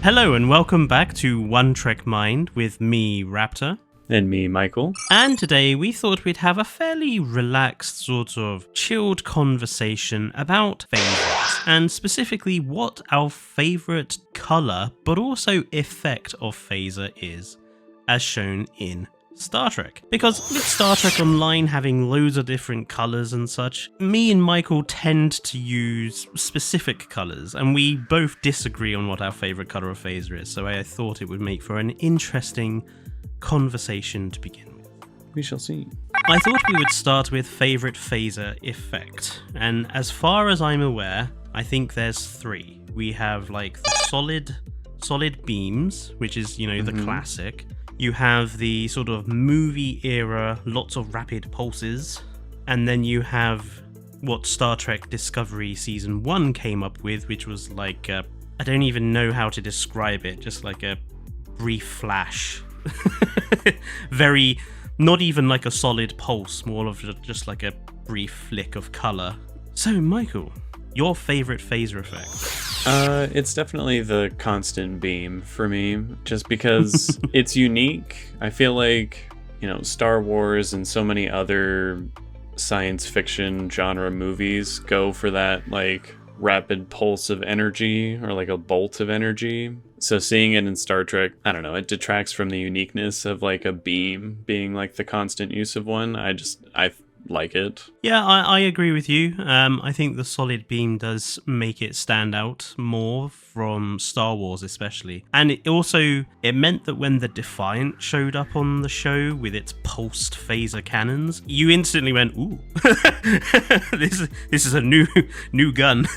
Hello and welcome back to One Trek Mind with me, Raptor. And me, Michael. And today we thought we'd have a fairly relaxed, sort of chilled conversation about phasers, and specifically what our favourite colour, but also effect of phaser is, as shown in Star Trek. Because with Star Trek Online having loads of different colours and such, me and Michael tend to use specific colours, and we both disagree on what our favourite colour of phaser is, so I thought it would make for an interesting conversation to begin with. We shall see. I thought we would start with favourite phaser effect, and as far as I'm aware, I think there's three. We have like the solid beams, which is, you know, the classic. You have the sort of movie era, lots of rapid pulses, and then you have what Star Trek Discovery Season 1 came up with, which was like I don't even know how to describe it, just like a brief flash. Very, not even like a solid pulse, more of just like a brief flick of colour. So, Michael, your favourite phaser effect? It's definitely the constant beam for me, just because it's unique. I feel like, you know, Star Wars and so many other science fiction genre movies go for that, like, rapid pulse of energy, or like a bolt of energy. So seeing it in Star Trek, I don't know, it detracts from the uniqueness of like a beam being like the constant use of one. I like it. Yeah, I agree with you. I think the solid beam does make it stand out more from Star Wars especially. And it meant that when the Defiant showed up on the show with its pulsed phaser cannons, you instantly went, ooh, this is a new gun.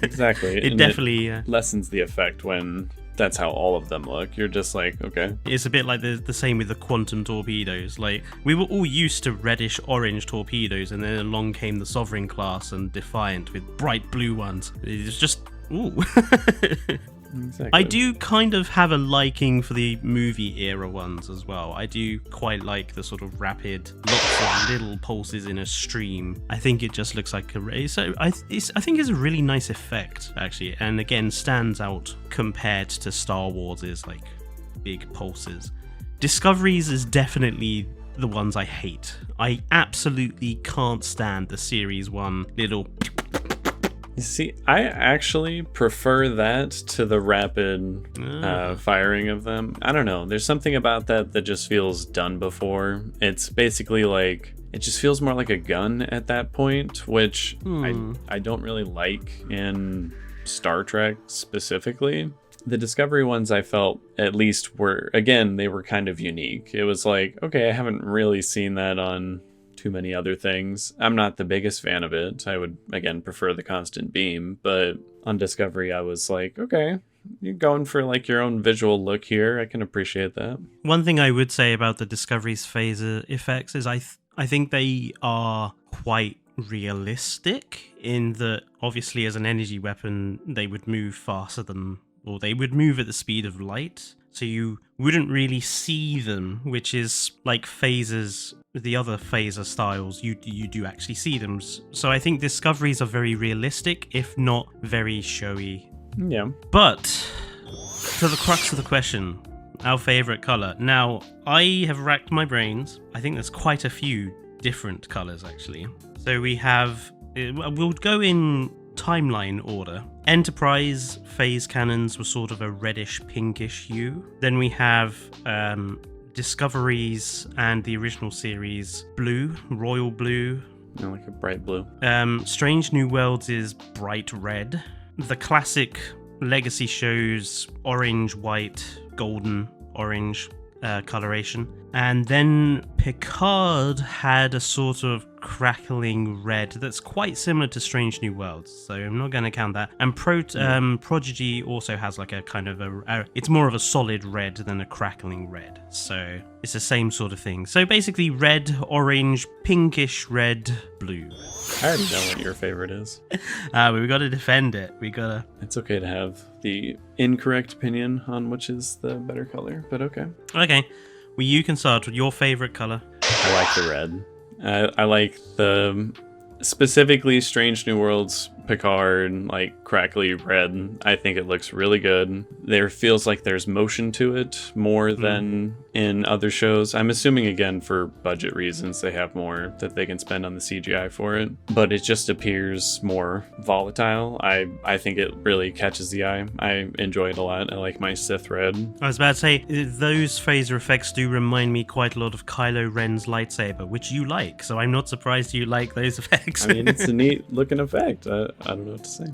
Exactly. It definitely lessens the effect when that's how all of them look. You're just like, okay. It's a bit like the same with the quantum torpedoes. Like, we were all used to reddish orange torpedoes, and then along came the Sovereign class and Defiant with bright blue ones. It's just, ooh. Exactly. I do kind of have a liking for the movie era ones as well. I do quite like the sort of rapid, lots of little pulses in a stream. I think it just looks like a ray. So I think it's a really nice effect, actually, and again stands out compared to Star Wars's like big pulses. Discoveries is definitely the ones I hate. I absolutely can't stand the Series 1 little. You see, I actually prefer that to the rapid firing of them. I don't know. There's something about that just feels done before. It's basically like, it just feels more like a gun at that point, which I don't really like in Star Trek specifically. The Discovery ones I felt at least were, again, they were kind of unique. It was like, okay, I haven't really seen that on too many other things. I'm not the biggest fan of it. I would, again, prefer the constant beam, but on Discovery I was like, okay, you're going for like your own visual look here. I can appreciate that. One thing I would say about the Discovery's phaser effects is I think they are quite realistic in that obviously as an energy weapon they would move faster than, or they would move at the speed of light. So you wouldn't really see them, which is like phasers, the other phaser styles, you do actually see them. So I think Discoveries are very realistic, if not very showy. Yeah. But to the crux of the question, our favourite colour. Now, I have racked my brains. I think there's quite a few different colours, actually. So we have, we'll go in timeline order. Enterprise phase cannons were sort of a reddish pinkish hue. Then we have Discoveries and the original series blue, royal blue. Like a bright blue. Strange New Worlds is bright red. The classic Legacy shows orange, white, golden, orange coloration. And then Picard had a sort of crackling red that's quite similar to Strange New Worlds, so I'm not going to count that. And Prodigy also has like a kind of it's more of a solid red than a crackling red, so it's the same sort of thing. So basically red, orange, pinkish red, blue. I already know what your favorite is. We got to defend it. It's okay to have the incorrect opinion on which is the better color, but okay. Okay. Well, you can start with your favorite color. I like the red. I like the specifically Strange New Worlds Picard, like crackly red. I think it looks really good. There feels like there's motion to it more than in other shows. I'm assuming, again, for budget reasons, they have more that they can spend on the CGI for it. But it just appears more volatile. I think it really catches the eye. I enjoy it a lot. I like my Sith red. I was about to say, those phaser effects do remind me quite a lot of Kylo Ren's lightsaber, which you like, so I'm not surprised you like those effects. I mean, it's a neat looking effect. I don't know what to say.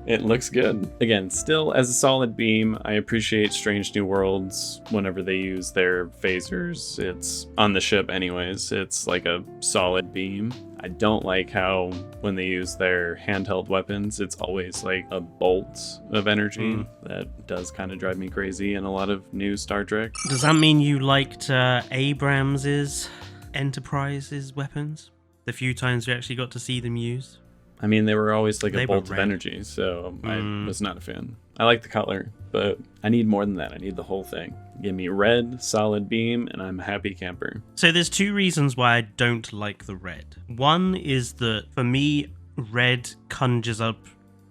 It looks good. Again, still as a solid beam, I appreciate Strange New Worlds whenever they use their phasers. It's on the ship anyways. It's like a solid beam. I don't like how when they use their handheld weapons, it's always like a bolt of energy. That does kind of drive me crazy in a lot of new Star Trek. Does that mean you liked Abrams's Enterprise's weapons? The few times we actually got to see them used? I mean, they were always like They a were bolt of red. energy, so I was not a fan. I like the color, but I need more than that. I need the whole thing. Give me red, solid beam, and I'm a happy camper. So there's two reasons why I don't like the red. One is that, for me, red conjures up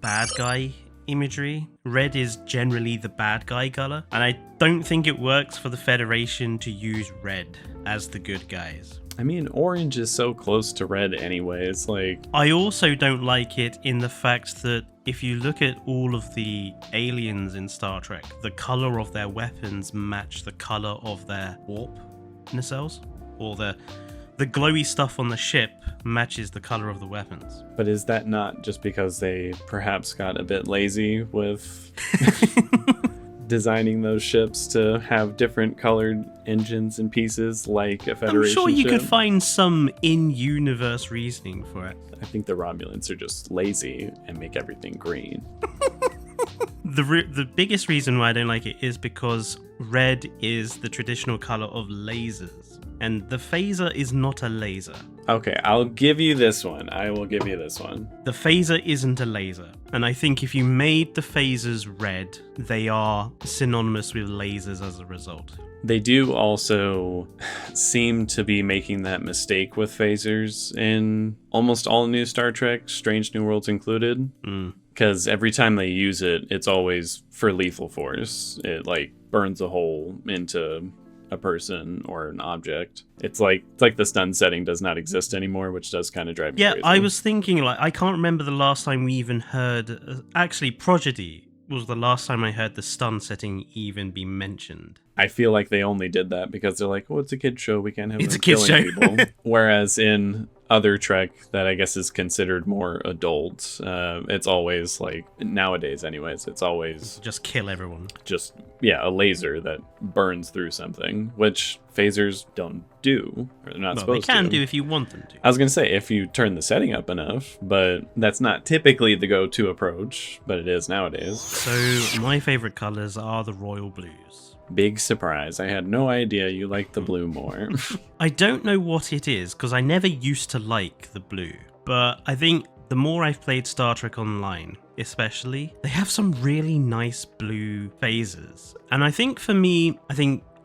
bad guy imagery. Red is generally the bad guy color, and I don't think it works for the Federation to use red as the good guys. I mean, orange is so close to red anyway. It's like... I also don't like it in the fact that if you look at all of the aliens in Star Trek, the color of their weapons match the color of their warp nacelles, or the glowy stuff on the ship matches the color of the weapons. But is that not just because they perhaps got a bit lazy with designing those ships to have different colored engines and pieces like a Federation I'm sure you ship? could find some in-universe reasoning for it. I think the Romulans are just lazy and make everything green. The biggest reason why I don't like it is because red is the traditional color of lasers, and the phaser is not a laser. Okay, I'll give you this one. I will give you this one. The phaser isn't a laser, and I think if you made the phasers red, they are synonymous with lasers as a result. They do also seem to be making that mistake with phasers in almost all new Star Trek, Strange New Worlds included. Because every time they use it, it's always for lethal force. It like burns a hole into a person or an object. It's like the stun setting does not exist anymore, which does kind of drive me crazy. I was thinking, like, I can't remember the last time we even heard... actually, Prodigy was the last time I heard the stun setting even be mentioned. I feel like they only did that because they're like, oh, it's a kid's show, we can't have It's them a kid's killing show. people. Whereas in other Trek that I guess is considered more adult, it's always like, nowadays anyways, it's always Just kill everyone. just, yeah, a laser that burns through something, which phasers don't do, or they're not Well, they supposed can to. do if you want them to. I was going to say, if you turn the setting up enough, but that's not typically the go-to approach, but it is nowadays. So, my favorite colors are the royal blues. Big surprise. I had no idea you liked the blue more. I don't know what it is, because I never used to like the blue, but I think the more I've played Star Trek Online, especially, they have some really nice blue phasers. And I think for me,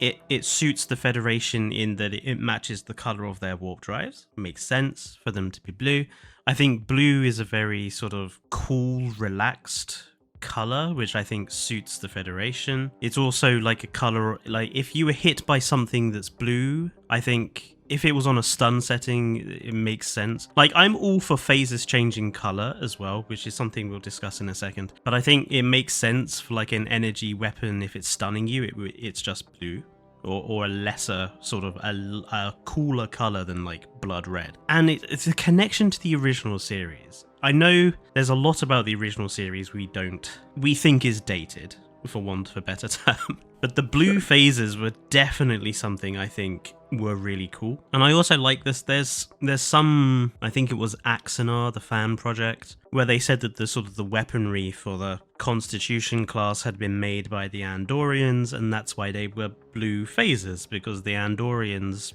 it suits the Federation in that it matches the color of their warp drives. It makes sense for them to be blue. I think blue is a very sort of cool, relaxed color, which I think suits the Federation. It's also like a color, like if you were hit by something that's blue, I think if it was on a stun setting, it makes sense. Like, I'm all for phasers changing color as well, which is something we'll discuss in a second. But I think it makes sense for like an energy weapon, if it's stunning you, it's just blue. Or a lesser, sort of a cooler color than like blood red. And it's a connection to the original series. I know there's a lot about the original series we think is dated, for want of a better term. But the blue phasers were definitely something I think were really cool. And I also like this. There's some, I think it was Axanar, the fan project, where they said that the sort of the weaponry for the Constitution class had been made by the Andorians, and that's why they were blue phasers, because the Andorians'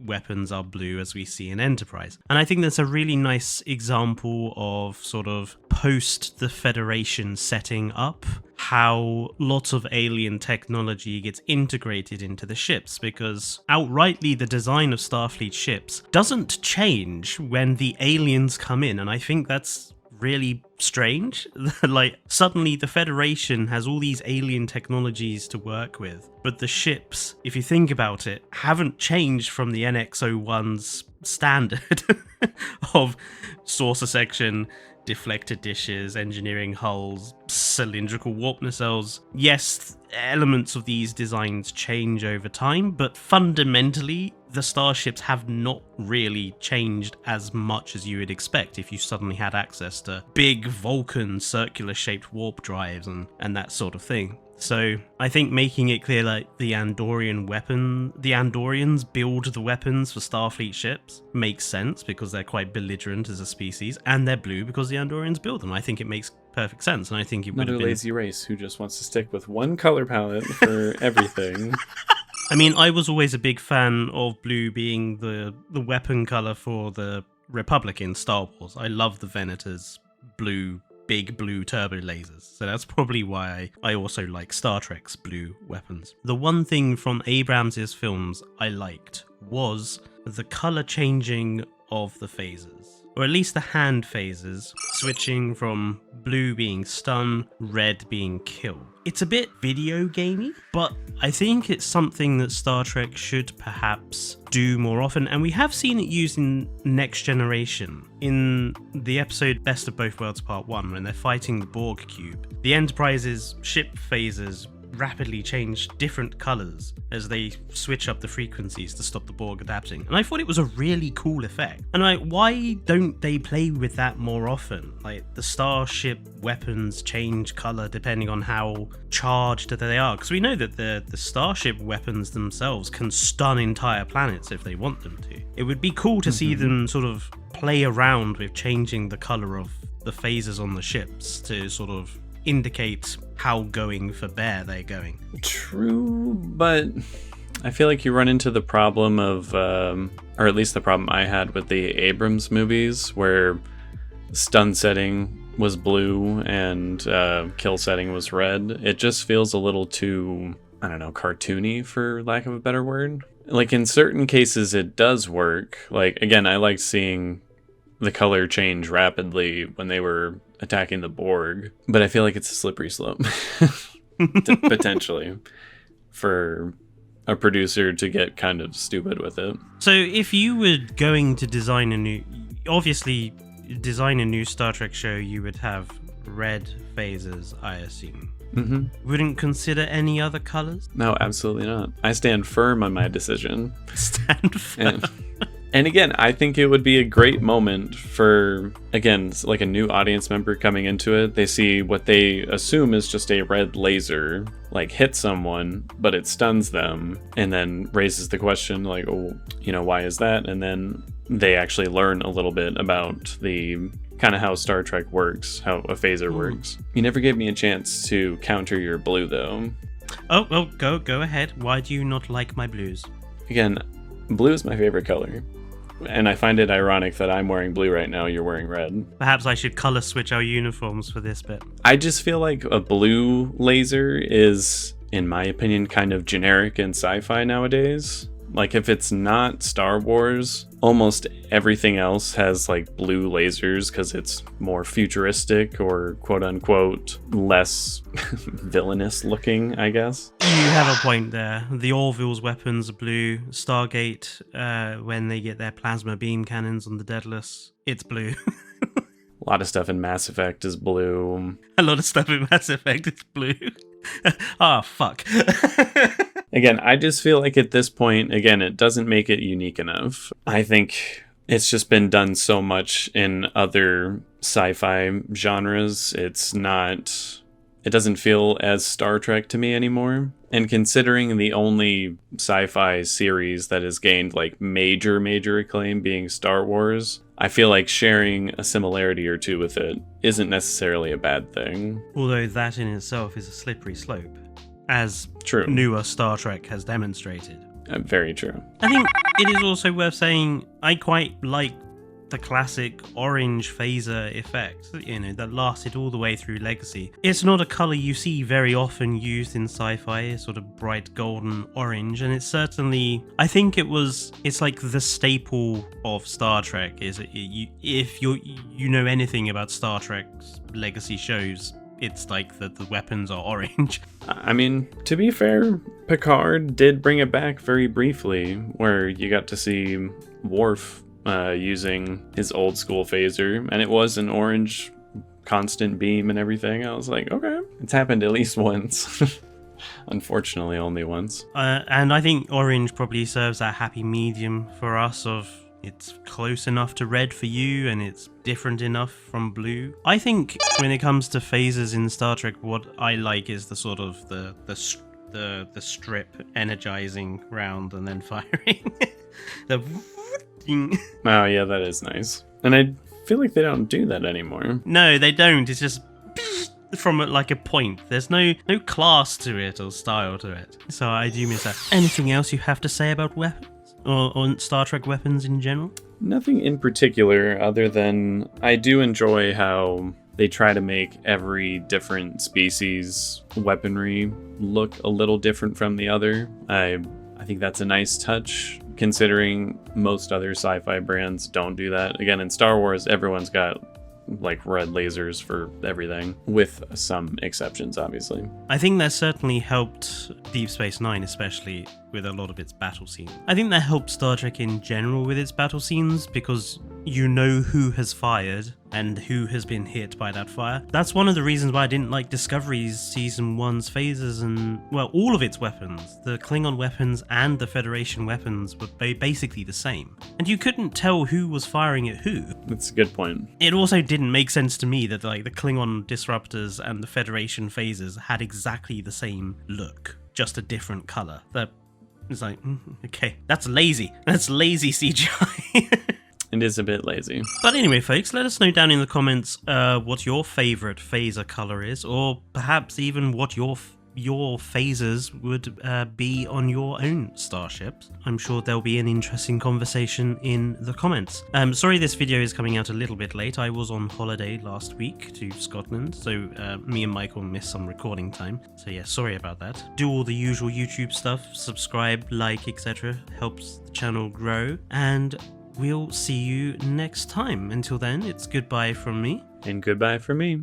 weapons are blue, as we see in Enterprise. And I think that's a really nice example of sort of post the Federation setting up how lots of alien technology gets integrated into the ships, because outrightly the design of Starfleet ships doesn't change when the aliens come in, and I think that's really strange. Like, suddenly the Federation has all these alien technologies to work with, but the ships, if you think about it, haven't changed from the NX-01's standard of saucer section, deflector dishes, engineering hulls, cylindrical warp nacelles. Yes, elements of these designs change over time, but fundamentally, the starships have not really changed as much as you would expect if you suddenly had access to big Vulcan circular-shaped warp drives and that sort of thing. So I think making it clear like the Andorians build the weapons for Starfleet ships makes sense, because they're quite belligerent as a species, and they're blue because the Andorians build them. I think it makes perfect sense, and I think it would have been... lazy race who just wants to stick with one color palette for everything. I mean, I was always a big fan of blue being the weapon color for the Republic in Star Wars. I love the Venators blue, big blue turbo lasers, so that's probably why I also like Star Trek's blue weapons. The one thing from Abrams' films I liked was the color changing of the phasers, or at least the hand phasers, switching from blue being stun, red being kill. It's a bit video gamey, but I think it's something that Star Trek should perhaps do more often, and we have seen it used in Next Generation. In the episode Best of Both Worlds Part 1, when they're fighting the Borg cube, the Enterprise's ship phasers rapidly change different colors as they switch up the frequencies to stop the Borg adapting. And I thought it was a really cool effect. And why don't they play with that more often? Like, the starship weapons change color depending on how charged they are. Because we know that the starship weapons themselves can stun entire planets if they want them to. It would be cool to see them sort of play around with changing the color of the phasers on the ships to sort of indicate how going for bear they're going. True, but I feel like you run into the problem of, or at least the problem I had with the Abrams movies, where stun setting was blue and kill setting was red. It just feels a little too, I don't know, cartoony, for lack of a better word. Like, in certain cases it does work. Like, again, I liked seeing the color change rapidly when they were attacking the Borg, but I feel like it's a slippery slope potentially for a producer to get kind of stupid with it. So if you were going to design a new Star Trek show, you would have red phasers, I assume. Wouldn't consider any other colors? No, absolutely not. I stand firm on my decision. Stand firm. And again, I think it would be a great moment for, again, like a new audience member coming into it. They see what they assume is just a red laser, like, hit someone, but it stuns them, and then raises the question, like, oh, why is that? And then they actually learn a little bit about the kind of how Star Trek works, how a phaser works. You never gave me a chance to counter your blue, though. Oh, well, go ahead. Why do you not like my blues? Again, blue is my favorite color. And I find it ironic that I'm wearing blue right now, you're wearing red. Perhaps I should color switch our uniforms for this bit. I just feel like a blue laser is, in my opinion, kind of generic in sci-fi nowadays. Like, if it's not Star Wars, almost everything else has, like, blue lasers because it's more futuristic or, quote-unquote, less villainous looking, I guess. You have a point there. The Orville's weapons are blue. Stargate, when they get their plasma beam cannons on the Daedalus, it's blue. A lot of stuff in Mass Effect is blue. A lot of stuff in Mass Effect is blue. Fuck. Again, I just feel like at this point, again, it doesn't make it unique enough. I think it's just been done so much in other sci-fi genres. It doesn't feel as Star Trek to me anymore. And considering the only sci-fi series that has gained like major acclaim being Star Wars, I feel like sharing a similarity or two with it isn't necessarily a bad thing. Although that in itself is a slippery slope, as True. Newer Star Trek has demonstrated. Very true. I think it is also worth saying I quite like the classic orange phaser effect, you know, that lasted all the way through Legacy. It's not a color you see very often used in sci-fi, sort of bright golden orange, and it's certainly, I think it's like the staple of Star Trek. If you know anything about Star Trek's Legacy shows, it's like the weapons are orange. I mean, to be fair, Picard did bring it back very briefly, where you got to see Worf using his old school phaser, and it was an orange constant beam and everything. I was like, okay, it's happened at least once. Unfortunately, only once. And I think orange probably serves that happy medium for us of it's close enough to red for you and it's different enough from blue. I think when it comes to phasers in Star Trek, what I like is the sort of the strip energizing round and then firing. Oh yeah, that is nice. And I feel like they don't do that anymore. No, they don't. It's just from like a point. There's no class to it or style to it. So I do miss that. Anything else you have to say about weapons? Or on Star Trek weapons in general? Nothing in particular, other than I do enjoy how they try to make every different species weaponry look a little different from the other. I think that's a nice touch, considering most other sci-fi brands don't do that. Again, in Star Wars, everyone's got like red lasers for everything, with some exceptions, obviously. I think that certainly helped Deep Space Nine, especially with a lot of its battle scenes. I think that helped Star Trek in general with its battle scenes, because you know who has fired and who has been hit by that fire. That's one of the reasons why I didn't like Discovery's Season 1's phasers and, well, all of its weapons. The Klingon weapons and the Federation weapons were basically the same. And you couldn't tell who was firing at who. That's a good point. It also didn't make sense to me that like the Klingon disruptors and the Federation phasers had exactly the same look, just a different color. It's like, okay, that's lazy. That's lazy CGI. It is a bit lazy. But anyway, folks, let us know down in the comments what your favorite phaser color is, or perhaps even what your phasers would be on your own starships. I'm sure there'll be an interesting conversation in the comments. Sorry this video is coming out a little bit late. I was on holiday last week to Scotland, so me and Michael missed some recording time. So yeah, sorry about that. Do all the usual YouTube stuff, subscribe, like, etc. Helps the channel grow, and we'll see you next time. Until then, it's goodbye from me. And goodbye from me.